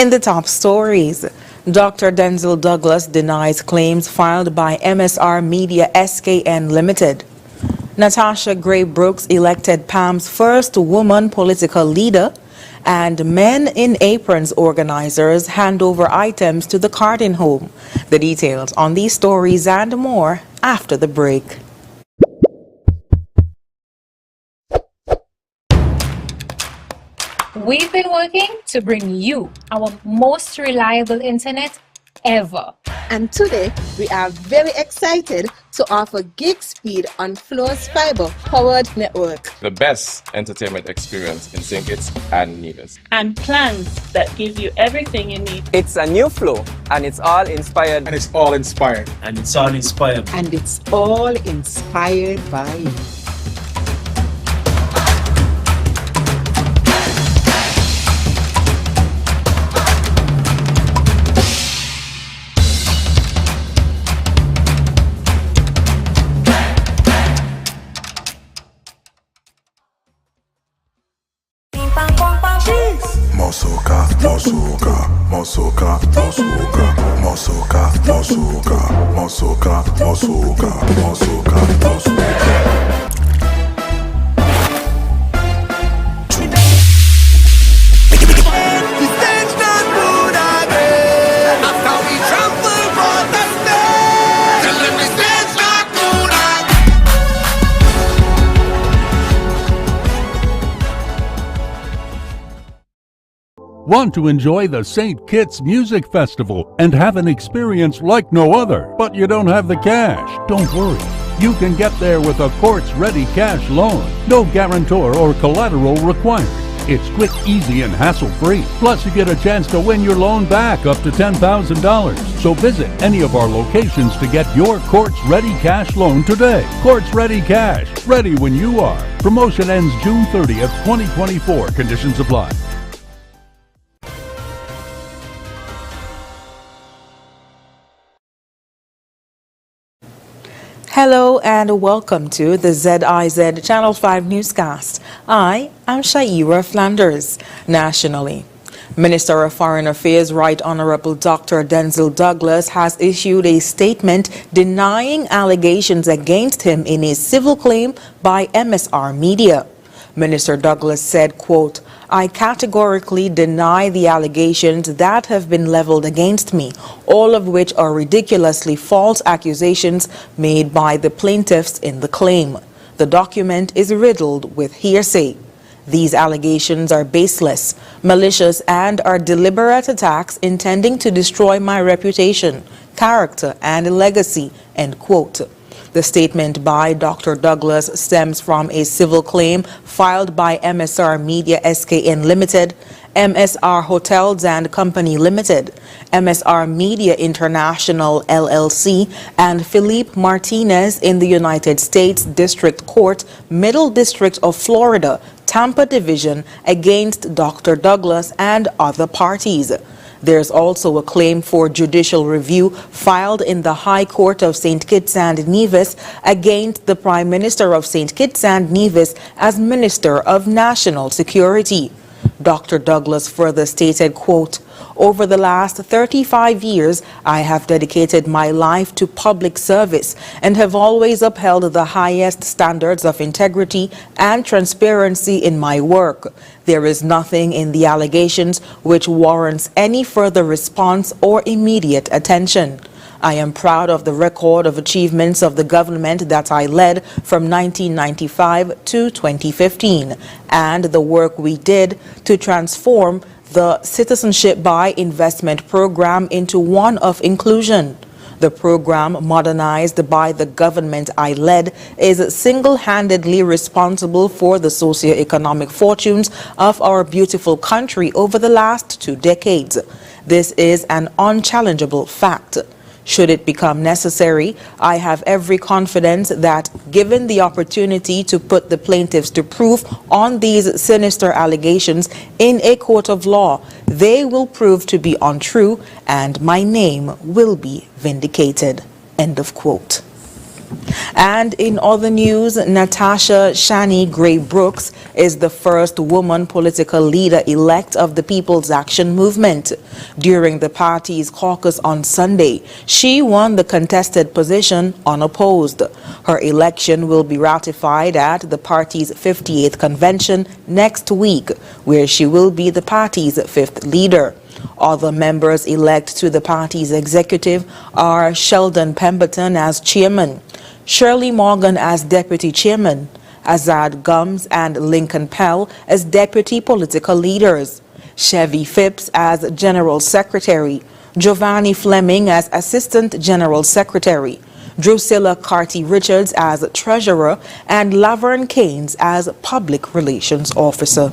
In the top stories, Dr. Denzil Douglas denies claims filed by MSR Media SKN Limited. Natasha Gray Brooks elected PAM's first woman political leader, and Men in Aprons organizers hand over items to the Cardin home. The details on these stories and more after the break. We've been working to bring you our most reliable internet ever. And today, we are very excited to offer gig speed on Flo's fiber-powered network. The best entertainment experience in St. Kitts and Nevis. And plans that give you everything you need. It's a new Flo, and it's all inspired. And it's all inspired. And it's all inspired. And it's all inspired by you. Mosoka, mosoka, mosoka, mosoka, mosoka, mosoka, mosoka, mosoka, mosoka, mosoka. Want to enjoy the St. Kitts Music Festival and have an experience like no other, but you don't have the cash? Don't worry. You can get there with a courts-ready cash loan. No guarantor or collateral required. It's quick, easy, and hassle-free. Plus, you get a chance to win your loan back up to $10,000. So visit any of our locations to get your courts-ready cash loan today. Courts-ready cash. Ready when you are. Promotion ends June 30th, 2024. Conditions apply. Hello and welcome to the ZIZ Channel 5 newscast. I am Shaira Flanders. Nationally, Minister of Foreign Affairs Right Honorable Dr. Denzil Douglas has issued a statement denying allegations against him in a civil claim by MSR Media. Minister Douglas said, quote, "I categorically deny the allegations that have been leveled against me, all of which are ridiculously false accusations made by the plaintiffs in the claim. The document is riddled with hearsay. These allegations are baseless, malicious, and are deliberate attacks intending to destroy my reputation, character, and legacy," end quote. The statement by Dr. Douglas stems from a civil claim filed by MSR Media SKN Limited, MSR Hotels and Company Limited, MSR Media International LLC, and Philippe Martinez in the United States District Court, Middle District of Florida, Tampa Division, against Dr. Douglas and other parties. There's also a claim for judicial review filed in the High Court of St. Kitts and Nevis against the Prime Minister of St. Kitts and Nevis as Minister of National Security. Dr. Douglas further stated, quote, "Over the last 35 years, I have dedicated my life to public service and have always upheld the highest standards of integrity and transparency in my work. There is nothing in the allegations which warrants any further response or immediate attention. I am proud of the record of achievements of the government that I led from 1995 to 2015 and the work we did to transform the Citizenship by Investment program into one of inclusion. The program, modernized by the government I led, is single-handedly responsible for the socio-economic fortunes of our beautiful country over the last 2 decades. This is an unchallengeable fact. Should it become necessary, I have every confidence that, given the opportunity to put the plaintiffs to proof on these sinister allegations in a court of law, they will prove to be untrue and my name will be vindicated." End of quote. And in other news, Natasha Shani Gray Brooks is the first woman political leader-elect of the People's Action Movement. During the party's caucus on Sunday, she won the contested position unopposed. Her election will be ratified at the party's 58th convention next week, where she will be the party's fifth leader. Other members elect to the party's executive are Sheldon Pemberton as chairman, Shirley Morgan as deputy chairman, Azad Gums and Lincoln Pell as deputy political leaders, Chevy Phipps as general secretary, Giovanni Fleming as assistant general secretary, Drusilla Carty Richards as treasurer, and Laverne Keynes as public relations officer.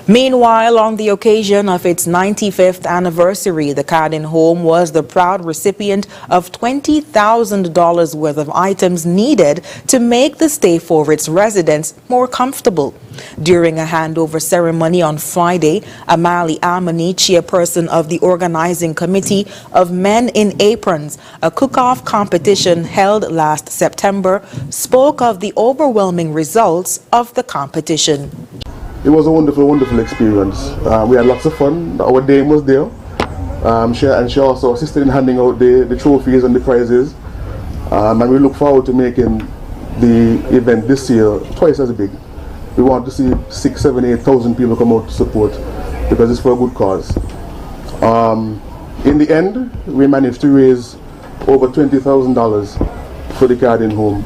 Meanwhile, on the occasion of its 95th anniversary, the Cardin home was the proud recipient of $20,000 worth of items needed to make the stay for its residents more comfortable. During a handover ceremony on Friday, Amali Amani, chairperson of the organizing committee of Men in Aprons, a cook-off competition held last September, spoke of the overwhelming results of the competition. It was a wonderful, wonderful experience. We had lots of fun. Our dame was there. She also assisted in handing out the trophies and the prizes. And we look forward to making the event this year twice as big. We want to see 6,000, 7,000, 8,000 people come out to support because it's for a good cause. In the end, we managed to raise over $20,000 for the Cardin home.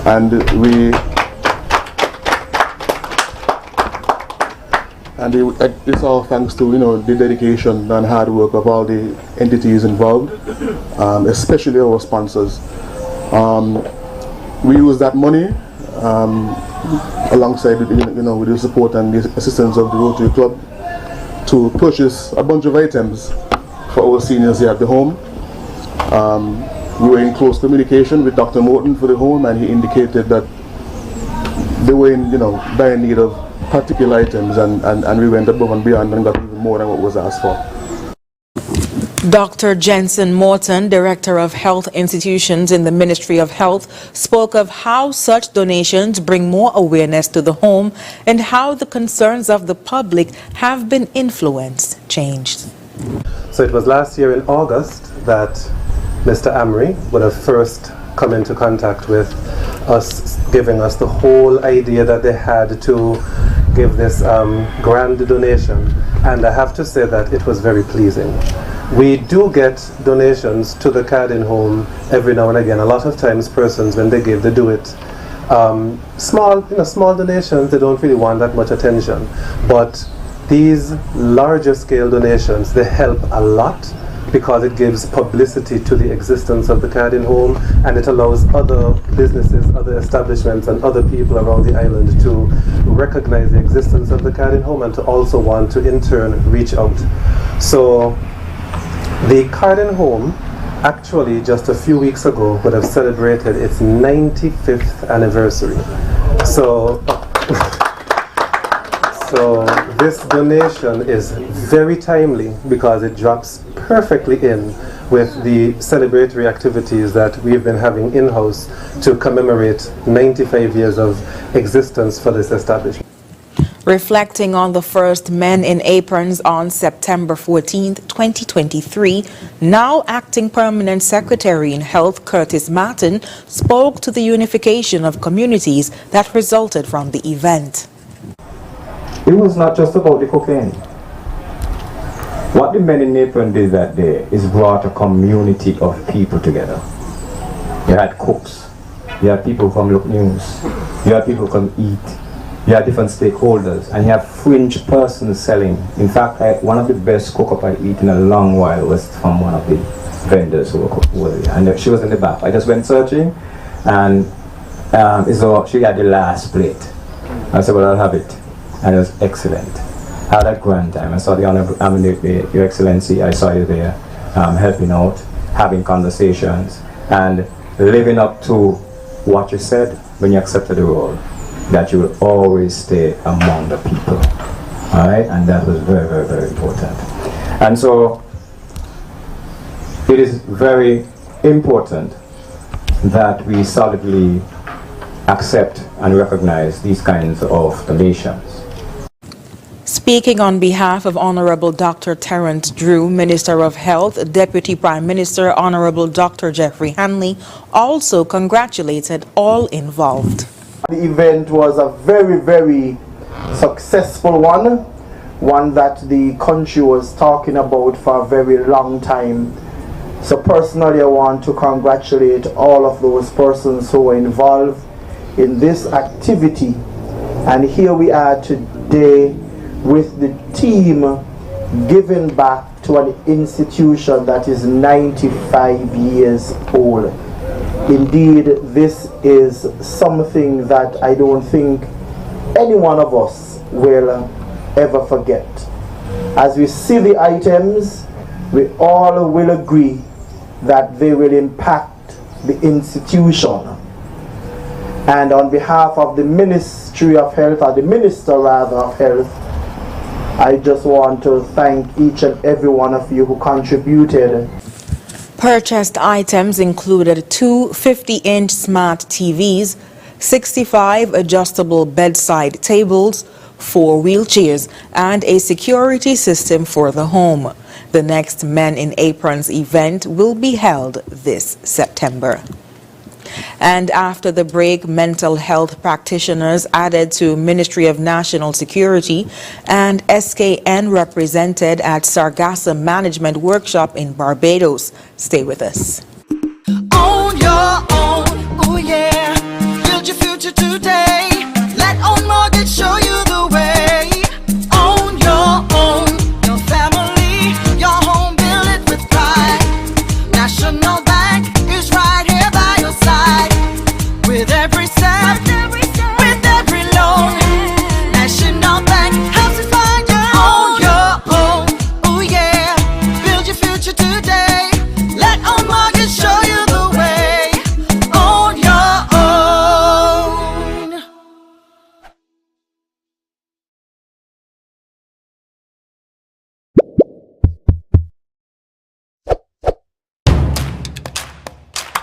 And it's all thanks to the dedication and hard work of all the entities involved, especially our sponsors. We use that money alongside with the support and the assistance of the Rotary Club to purchase a bunch of items for our seniors here at the home. We were in close communication with Dr. Morton for the home, and he indicated that they were in dire need of particular items, and we went above and beyond and got even more than what was asked for. Dr. Jensen Morton, Director of Health Institutions in the Ministry of Health, spoke of how such donations bring more awareness to the home and how the concerns of the public have been changed. So it was last year in August that Mr. Amri would have first come into contact with us, giving us the whole idea that they had to give this grand donation, and I have to say that it was very pleasing. We do get donations to the Cardin home every now and again. A lot of times persons, when they give, they do it small donations. They don't really want that much attention, but these larger scale donations, they help a lot, because it gives publicity to the existence of the Cardin home, and it allows other businesses, other establishments, and other people around the island to recognize the existence of the Cardin home and to also want to in turn reach out. So the Cardin home actually just a few weeks ago would have celebrated its 95th anniversary. So this donation is very timely because it drops perfectly in with the celebratory activities that we've been having in-house to commemorate 95 years of existence for this establishment. Reflecting on the first Men in Aprons on September 14, 2023, now acting Permanent Secretary in Health Curtis Martin spoke to the unification of communities that resulted from the event. It was not just about the cocaine. What the Men in Aprons did that day is brought a community of people together. You had cooks, you had people from look news, you had people come eat, you had different stakeholders, and you have fringe persons selling. In fact, one of the best cook-up I eat in a long while was from one of the vendors who were there. And she was in the back. I just went searching, and she had the last plate. I said, well, I'll have it. And it was excellent. I had a grand time. I saw the Honorable Your Excellency. I saw you there helping out, having conversations, and living up to what you said when you accepted the role, that you will always stay among the people. All right? And that was very, very, very important. And so it is very important that we solidly accept and recognize these kinds of donations. Speaking on behalf of Honorable Dr. Terence Drew, Minister of Health, Deputy Prime Minister Honorable Dr. Jeffrey Hanley also congratulated all involved. The event was a very, very successful one that the country was talking about for a very long time. So personally, I want to congratulate all of those persons who were involved in this activity. And here we are today with the team giving back to an institution that is 95 years old. Indeed, this is something that I don't think any one of us will ever forget. As we see the items, we all will agree that they will impact the institution. And on behalf of the Ministry of Health, or the Minister rather of Health, I just want to thank each and every one of you who contributed. Purchased items included two 50-inch smart TVs, 65 adjustable bedside tables, 4 wheelchairs, and a security system for the home. The next Men in Aprons event will be held this September. And after the break, mental health practitioners added to Ministry of National Security and SKN represented at Sargasso Management Workshop in Barbados. Stay with us. On your own, oh yeah, build your future today. Let Own Mortgage show you the way. On your own, your family, your home, build it with pride. National Bank is right here by your side. With every step, with every loan, National Bank helps you find your own. Oh yeah, build your future today. Let Own Mortgage show you the way. On your own.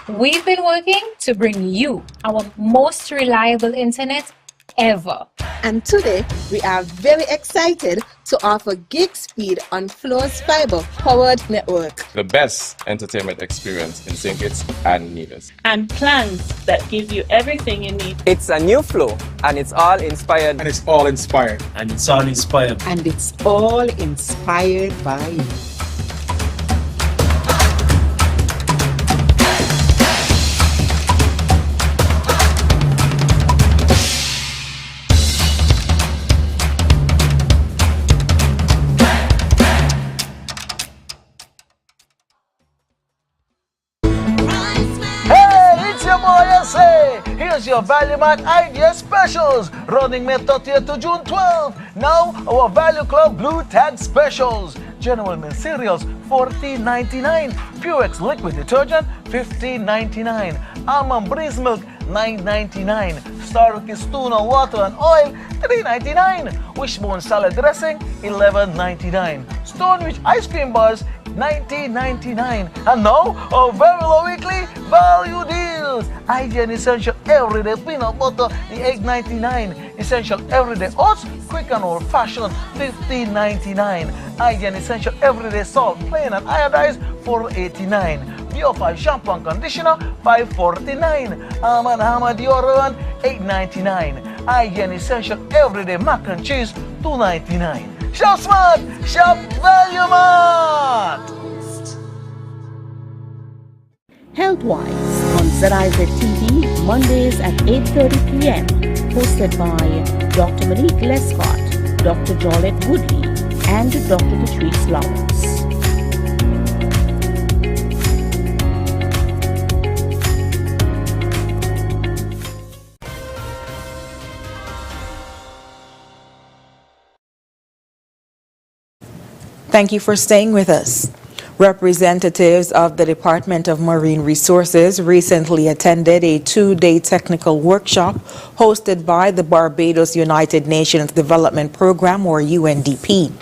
We've been working to bring you our most reliable internet ever. And today, we are very excited to offer gig speed on Flo's fiber-powered network. The best entertainment experience in St. Kitts and Nevis. And plans that give you everything you need. It's a new flow, and it's all inspired. And it's all inspired. And it's all inspired. And it's all inspired by you. Here's your Value Mart Idea Specials, running May 30th to June 12th. Now, our Value Club Blue Tag Specials. General Mills cereals, $14.99. Purex liquid detergent, $15.99. Almond Breeze milk, $9.99. Starkey's tuna water and oil, $3.99. Wishbone salad dressing, $11.99. Stonewich ice cream bars, $19.99. And now, our very low weekly value deals. Ideal Essential Everyday Peanut Butter, the $8.99. Essential Everyday Oats, Quick and Old Fashioned, $15.99. Ideal Essential Everyday Salt, plain and iodized, $4.89. Bio5 Shampoo and Conditioner, $5.49. Arm & Hammer Deodorant, $8.99. Ideal Essential Everyday Mac and Cheese, $2.99. Shop Smart, Shop Value Mart! Health-Wise on ZIZ TV, Mondays at 8:30 p.m. Hosted by Dr. Monique Lescott, Dr. Jolette Woodley, and Dr. Latrice Lawrence. Thank you for staying with us. Representatives of the Department of Marine Resources recently attended a 2-day technical workshop hosted by the Barbados United Nations Development Program, or UNDP.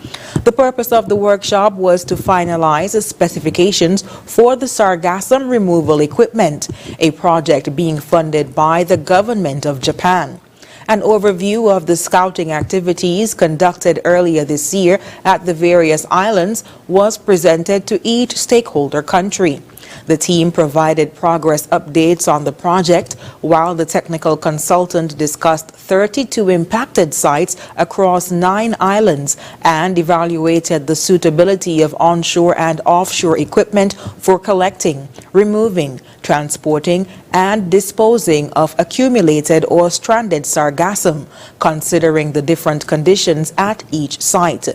The purpose of the workshop was to finalize the specifications for the sargassum removal equipment, a project being funded by the government of Japan. An overview of the scouting activities conducted earlier this year at the various islands was presented to each stakeholder country. The team provided progress updates on the project, while the technical consultant discussed 32 impacted sites across 9 islands and evaluated the suitability of onshore and offshore equipment for collecting, removing, transporting, and disposing of accumulated or stranded sargassum, considering the different conditions at each site.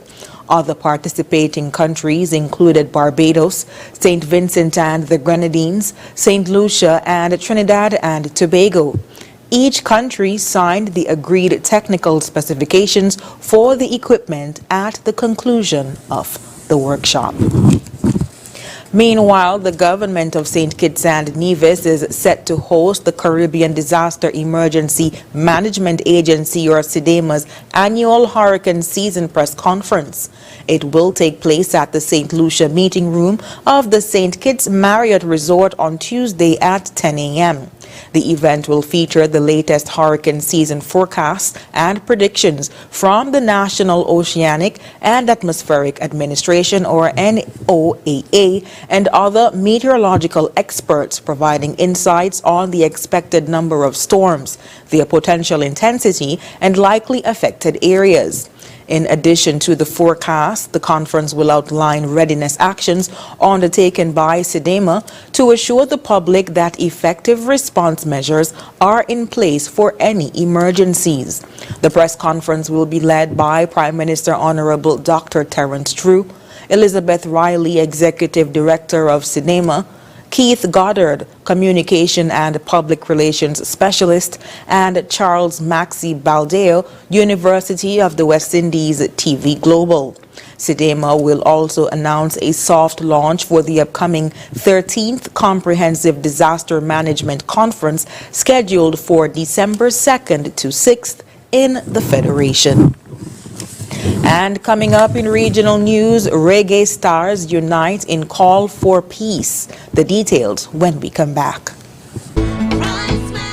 Other participating countries included Barbados, St. Vincent and the Grenadines, St. Lucia, and Trinidad and Tobago. Each country signed the agreed technical specifications for the equipment at the conclusion of the workshop. Meanwhile, the government of St. Kitts and Nevis is set to host the Caribbean Disaster Emergency Management Agency, or CIDEMA's annual hurricane season press conference. It will take place at the St. Lucia meeting room of the St. Kitts Marriott Resort on Tuesday at 10 a.m. The event will feature the latest hurricane season forecasts and predictions from the National Oceanic and Atmospheric Administration, or NOAA, and other meteorological experts, providing insights on the expected number of storms, their potential intensity, and likely affected areas. In addition to the forecast, the conference will outline readiness actions undertaken by CIDEMA to assure the public that effective response measures are in place for any emergencies. The press conference will be led by Prime Minister Honorable Dr. Terence True, Elizabeth Riley, Executive Director of CIDEMA, Keith Goddard, Communication and Public Relations Specialist, and Charles Maxey Baldeo, University of the West Indies TV Global. CIDEMA will also announce a soft launch for the upcoming 13th Comprehensive Disaster Management Conference, scheduled for December 2nd to 6th in the Federation. And coming up in regional news, reggae stars unite in call for peace. The details when we come back.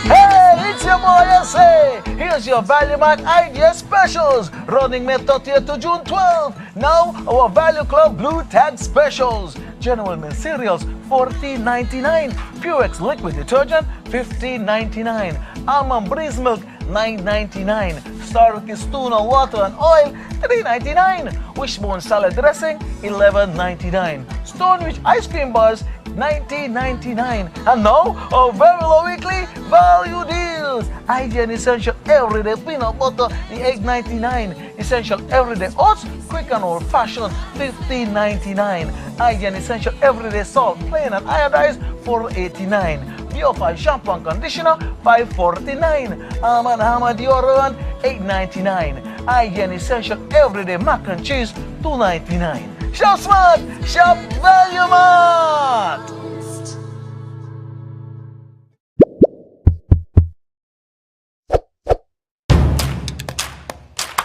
Hey, it's your boy S.A. Here's your Value Mart Idea Specials, running May 30th to June 12th. Now, our Value Club Blue Tag Specials. General Mills cereals, $14.99. Purex liquid detergent, $15.99. Almond breeze milk, $9.99. Starkey's tuna water and oil, $3.99. Wishbone salad dressing, $11.99. Stonewich ice cream bars, $19.99. And now, our very low weekly value deals. Idea and Essential Everyday Peanut Butter, the $8.99. Essential Everyday Oats, quick and old fashioned, $15.99. Idea and Essential Everyday Salt, plain and iodized, $4.89. Pure shampoo and conditioner, $5.49. Arm & Hammer deodorant, $8.99. Idea and Essential Everyday Mac and Cheese, $2.99. Shop smart, shop Value Mart.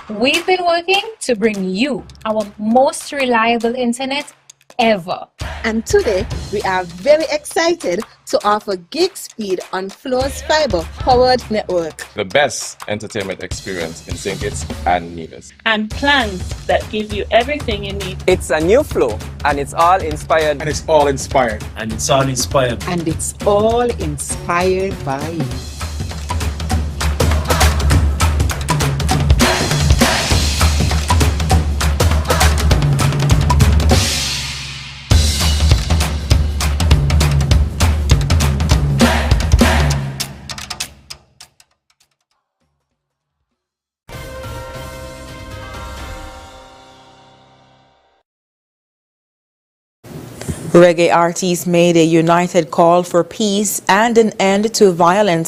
We've been working to bring you our most reliable internet ever. And today, we are very excited to offer gig speed on Flo's fiber-powered network. The best entertainment experience in St. Kitts and Nevis. And plans that give you everything you need. It's a new flow, and it's all inspired. And it's all inspired. And it's all inspired. And it's all inspired by you. Reggae artists made a united call for peace and an end to violence